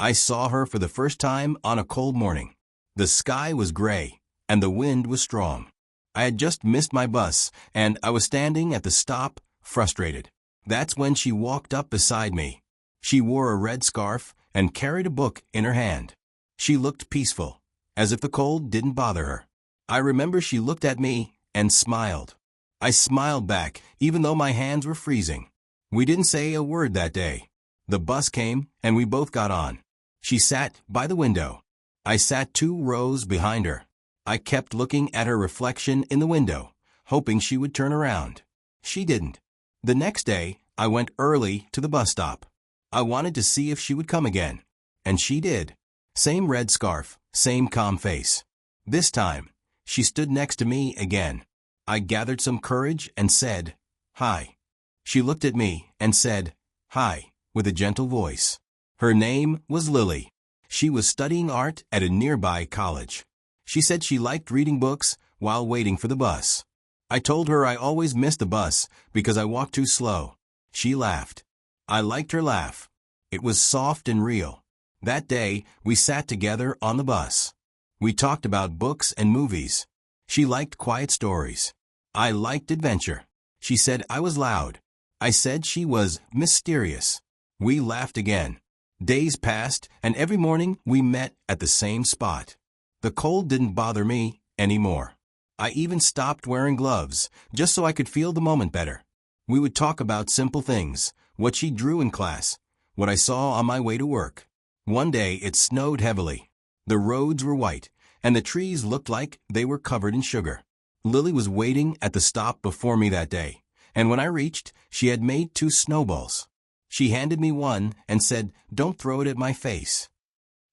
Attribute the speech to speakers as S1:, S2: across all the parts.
S1: I saw her for the first time on a cold morning. The sky was gray, and the wind was strong. I had just missed my bus, and I was standing at the stop, frustrated. That's when she walked up beside me. She wore a red scarf and carried a book in her hand. She looked peaceful, as if the cold didn't bother her. I remember she looked at me and smiled. I smiled back, even though my hands were freezing. We didn't say a word that day. The bus came, and we both got on. She sat by the window. I sat 2 rows behind her. I kept looking at her reflection in the window, hoping she would turn around. She didn't. The next day, I went early to the bus stop. I wanted to see if she would come again. And she did. Same red scarf, same calm face. This time, she stood next to me again. I gathered some courage and said, "Hi." She looked at me and said, "Hi," with a gentle voice. Her name was Lily. She was studying art at a nearby college. She said she liked reading books while waiting for the bus. I told her I always missed the bus because I walked too slow. She laughed. I liked her laugh. It was soft and real. That day, we sat together on the bus. We talked about books and movies. She liked quiet stories. I liked adventure. She said I was loud. I said she was mysterious. We laughed again. Days passed, and every morning we met at the same spot. The cold didn't bother me anymore. I even stopped wearing gloves, just so I could feel the moment better. We would talk about simple things, what she drew in class, what I saw on my way to work. One day it snowed heavily. The roads were white, and the trees looked like they were covered in sugar. Lily was waiting at the stop before me that day, and when I reached, she had made 2 snowballs. She handed me one and said, "Don't throw it at my face."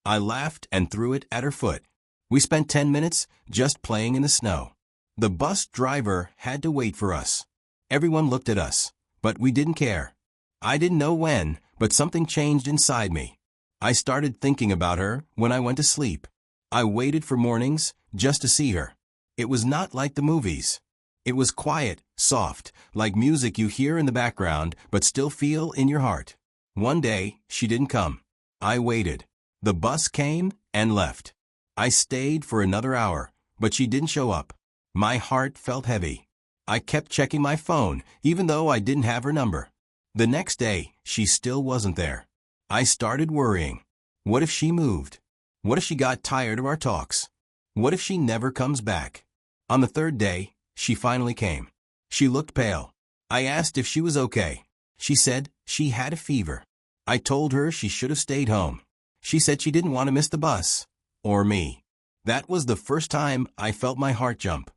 S1: I laughed and threw it at her foot. We spent 10 minutes just playing in the snow. The bus driver had to wait for us. Everyone looked at us, but we didn't care. I didn't know when, but something changed inside me. I started thinking about her when I went to sleep. I waited for mornings just to see her. It was not like the movies. It was quiet, soft, like music you hear in the background but still feel in your heart. One day, she didn't come. I waited. The bus came and left. I stayed for another hour, but she didn't show up. My heart felt heavy. I kept checking my phone, even though I didn't have her number. The next day, she still wasn't there. I started worrying. What if she moved? What if she got tired of our talks? What if she never comes back? On the 3rd day, she finally came. She looked pale. I asked if she was okay. She said she had a fever. I told her she should have stayed home. She said she didn't want to miss the bus. Or me. That was the first time I felt my heart jump.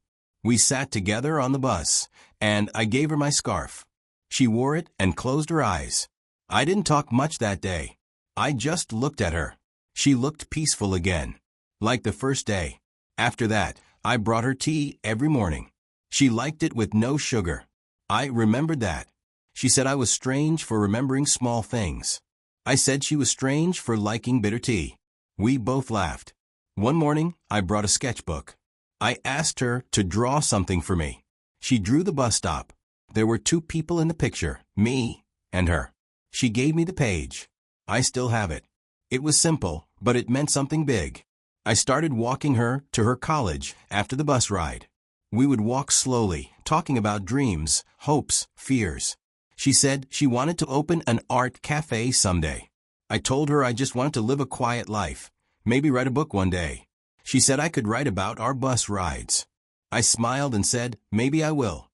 S1: We sat together on the bus, and I gave her my scarf. She wore it and closed her eyes. I didn't talk much that day. I just looked at her. She looked peaceful again, like the first day. After that, I brought her tea every morning. She liked it with no sugar. I remembered that. She said I was strange for remembering small things. I said she was strange for liking bitter tea. We both laughed. One morning, I brought a sketchbook. I asked her to draw something for me. She drew the bus stop. There were 2 people in the picture, me and her. She gave me the page. I still have it. It was simple, but it meant something big. I started walking her to her college after the bus ride. We would walk slowly, talking about dreams, hopes, fears. She said she wanted to open an art cafe someday. I told her I just wanted to live a quiet life, maybe write a book one day. She said I could write about our bus rides. I smiled and said, maybe I will.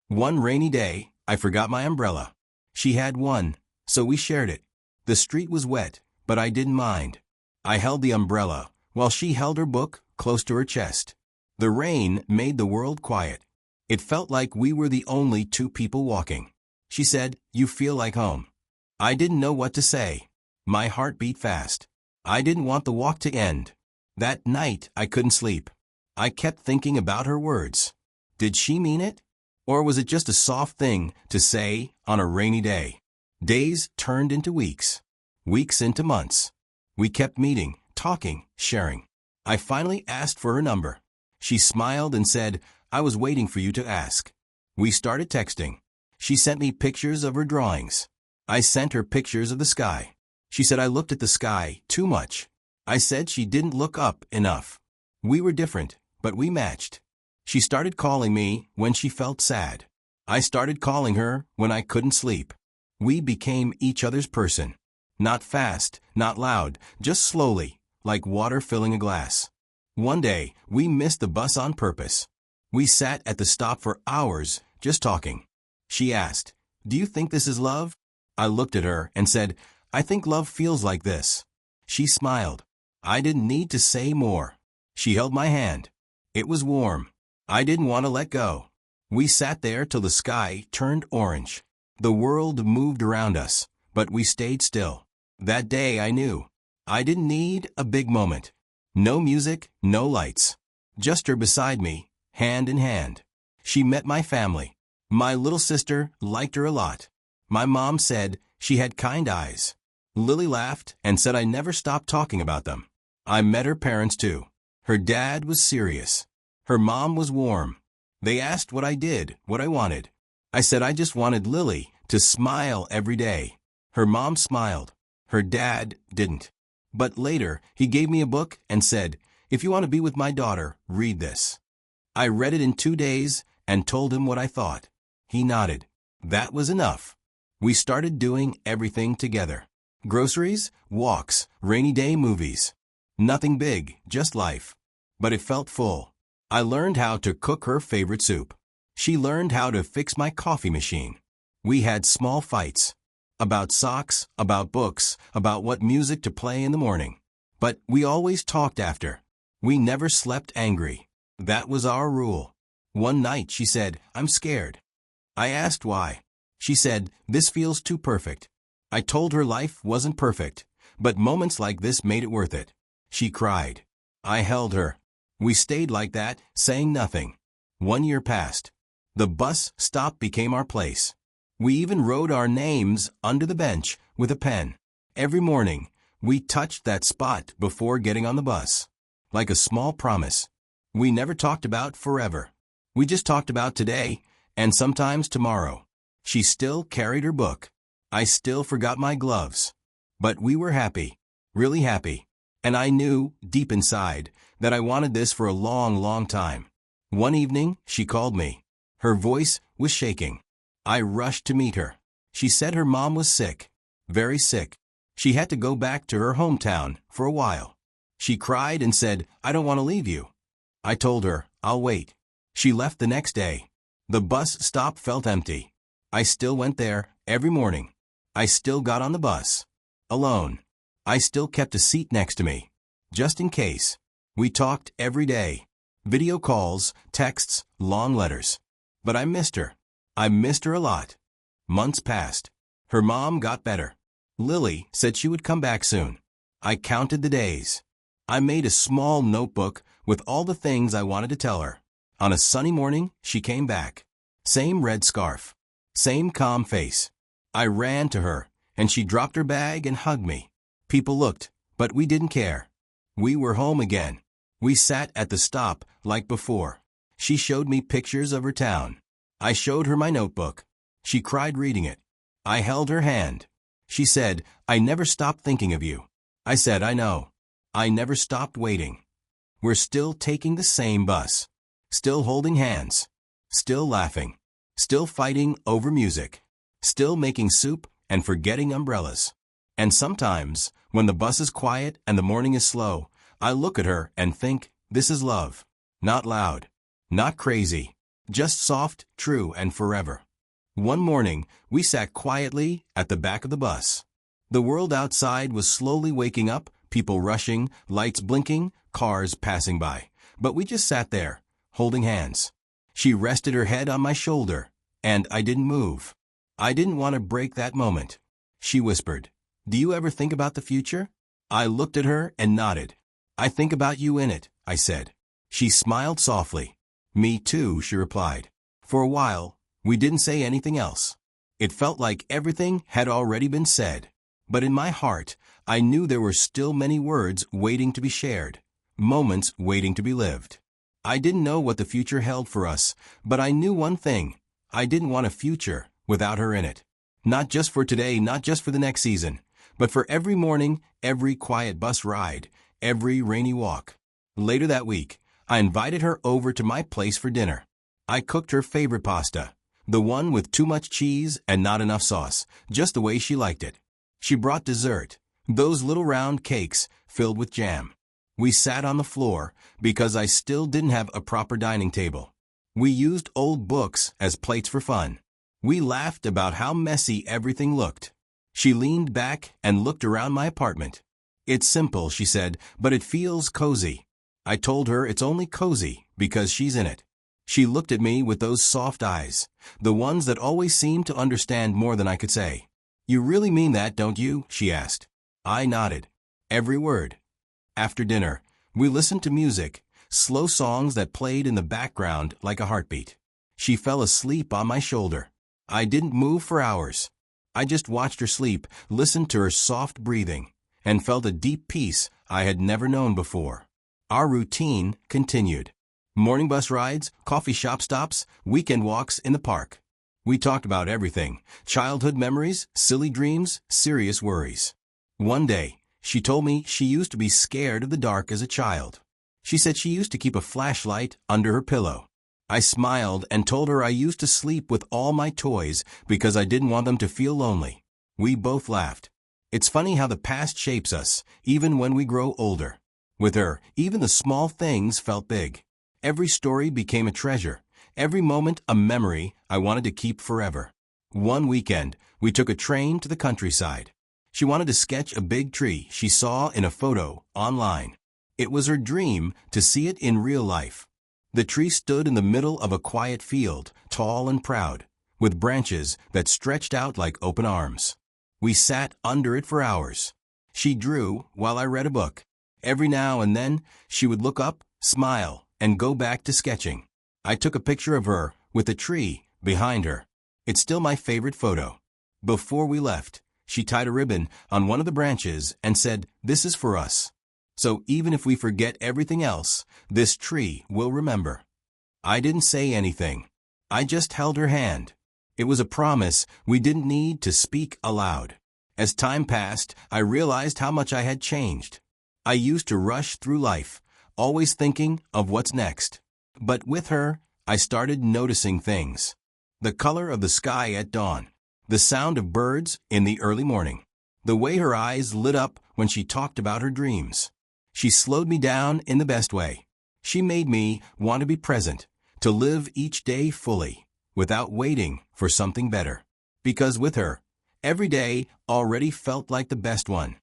S1: One rainy day, I forgot my umbrella. She had one, so we shared it. The street was wet, but I didn't mind. I held the umbrella, while she held her book close to her chest. The rain made the world quiet. It felt like we were the only 2 people walking. She said, "You feel like home." I didn't know what to say. My heart beat fast. I didn't want the walk to end. That night, I couldn't sleep. I kept thinking about her words. Did she mean it? Or was it just a soft thing to say on a rainy day? Days turned into weeks. Weeks into months. We kept meeting, talking, sharing. I finally asked for her number. She smiled and said, "I was waiting for you to ask." We started texting. She sent me pictures of her drawings. I sent her pictures of the sky. She said I looked at the sky too much. I said she didn't look up enough. We were different, but we matched. She started calling me when she felt sad. I started calling her when I couldn't sleep. We became each other's person. Not fast, not loud, just slowly, like water filling a glass. One day, we missed the bus on purpose. We sat at the stop for hours, just talking. She asked, "Do you think this is love?" I looked at her and said, "I think love feels like this." She smiled. I didn't need to say more. She held my hand. It was warm. I didn't want to let go. We sat there till the sky turned orange. The world moved around us, but we stayed still. That day I knew. I didn't need a big moment. No music, no lights. Just her beside me, hand in hand. She met my family. My little sister liked her a lot. My mom said she had kind eyes. Lily laughed and said I never stopped talking about them. I met her parents too. Her dad was serious. Her mom was warm. They asked what I did, what I wanted. I said I just wanted Lily to smile every day. Her mom smiled. Her dad didn't. But later, he gave me a book and said, "If you want to be with my daughter, read this." I read it in 2 days and told him what I thought. He nodded. That was enough. We started doing everything together. Groceries, walks, rainy day movies. Nothing big, just life. But it felt full. I learned how to cook her favorite soup. She learned how to fix my coffee machine. We had small fights. About socks, about books, about what music to play in the morning. But we always talked after. We never slept angry. That was our rule. One night she said, "I'm scared." I asked why. She said, "This feels too perfect." I told her life wasn't perfect, but moments like this made it worth it. She cried. I held her. We stayed like that, saying nothing. 1 year passed. The bus stop became our place. We even wrote our names under the bench with a pen. Every morning, we touched that spot before getting on the bus. Like a small promise. We never talked about forever. We just talked about today, and sometimes tomorrow. She still carried her book. I still forgot my gloves. But we were happy. Really happy. And I knew, deep inside, that I wanted this for a long, long time. One evening, she called me. Her voice was shaking. I rushed to meet her. She said her mom was sick. Very sick. She had to go back to her hometown for a while. She cried and said, "I don't want to leave you." I told her, "I'll wait." She left the next day. The bus stop felt empty. I still went there, every morning. I still got on the bus. Alone. I still kept a seat next to me. Just in case. We talked every day. Video calls, texts, long letters. But I missed her. I missed her a lot. Months passed. Her mom got better. Lily said she would come back soon. I counted the days. I made a small notebook with all the things I wanted to tell her. On a sunny morning, she came back. Same red scarf. Same calm face. I ran to her, and she dropped her bag and hugged me. People looked, but we didn't care. We were home again. We sat at the stop like before. She showed me pictures of her town. I showed her my notebook. She cried reading it. I held her hand. She said, "I never stopped thinking of you." I said, "I know." I never stopped waiting. We're still taking the same bus. Still holding hands. Still laughing. Still fighting over music. Still making soup and forgetting umbrellas. And sometimes, when the bus is quiet and the morning is slow, I look at her and think, this is love. Not loud. Not crazy. Just soft, true, and forever. One morning, we sat quietly at the back of the bus. The world outside was slowly waking up, people rushing, lights blinking, cars passing by. But we just sat there, holding hands. She rested her head on my shoulder, and I didn't move. I didn't want to break that moment. She whispered, "Do you ever think about the future?" I looked at her and nodded. "I think about you in it," I said. She smiled softly. "Me too," she replied. For a while, we didn't say anything else. It felt like everything had already been said. But in my heart, I knew there were still many words waiting to be shared, moments waiting to be lived. I didn't know what the future held for us, but I knew one thing. I didn't want a future without her in it. Not just for today, not just for the next season, but for every morning, every quiet bus ride, every rainy walk. Later that week, I invited her over to my place for dinner. I cooked her favorite pasta, the one with too much cheese and not enough sauce, just the way she liked it. She brought dessert, those little round cakes filled with jam. We sat on the floor because I still didn't have a proper dining table. We used old books as plates for fun. We laughed about how messy everything looked. She leaned back and looked around my apartment. "It's simple," she said, "but it feels cozy." I told her it's only cozy because she's in it. She looked at me with those soft eyes, the ones that always seemed to understand more than I could say. "You really mean that, don't you?" she asked. I nodded. Every word. After dinner, we listened to music, slow songs that played in the background like a heartbeat. She fell asleep on my shoulder. I didn't move for hours. I just watched her sleep, listened to her soft breathing, and felt a deep peace I had never known before. Our routine continued. Morning bus rides, coffee shop stops, weekend walks in the park. We talked about everything: childhood memories, silly dreams, serious worries. One day, she told me she used to be scared of the dark as a child. She said she used to keep a flashlight under her pillow. I smiled and told her I used to sleep with all my toys because I didn't want them to feel lonely. We both laughed. It's funny how the past shapes us, even when we grow older. With her, even the small things felt big. Every story became a treasure, every moment a memory I wanted to keep forever. One weekend, we took a train to the countryside. She wanted to sketch a big tree she saw in a photo online. It was her dream to see it in real life. The tree stood in the middle of a quiet field, tall and proud, with branches that stretched out like open arms. We sat under it for hours. She drew while I read a book. Every now and then, she would look up, smile, and go back to sketching. I took a picture of her with the tree behind her. It's still my favorite photo. Before we left, she tied a ribbon on one of the branches and said, "This is for us. So even if we forget everything else, this tree will remember." I didn't say anything. I just held her hand. It was a promise we didn't need to speak aloud. As time passed, I realized how much I had changed. I used to rush through life, always thinking of what's next. But with her, I started noticing things. The color of the sky at dawn, the sound of birds in the early morning, the way her eyes lit up when she talked about her dreams. She slowed me down in the best way. She made me want to be present, to live each day fully, without waiting for something better. Because with her, every day already felt like the best one.